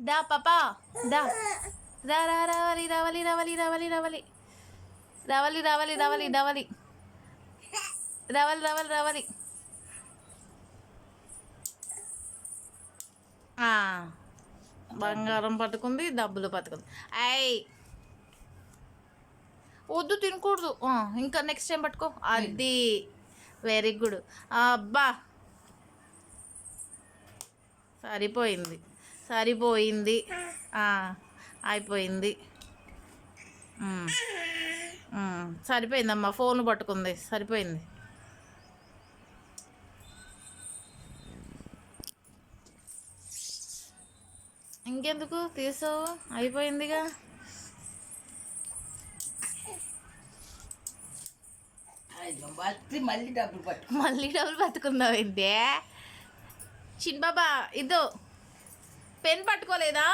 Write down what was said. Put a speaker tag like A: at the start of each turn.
A: దా పాపా దా రా రా రావాలి రావాలి రావాలి రావాలి రావాలి రావాలి రావాలి రావాలి రావాలి రావాలి రావాలి రావాలి బంగారం పట్టుకుంది, డబ్బులు పట్టుకుంది. అయ్ వద్దు, తినకూడదు. ఇంకా నెక్స్ట్ టైం పట్టుకో. అది వెరీ గుడ్. అబ్బా సరిపోయింది సరిపోయింది. అయిపోయింది. సరిపోయిందమ్మా, ఫోన్ పట్టుకుంది, సరిపోయింది. ఇంకెందుకు తీసావు, అయిపోయిందిగా. మళ్ళీ డబ్బులు పట్టుకుందావు ఏంటే చిన్ బాబా. ఇదో పెన్ పట్టుకోలేదా?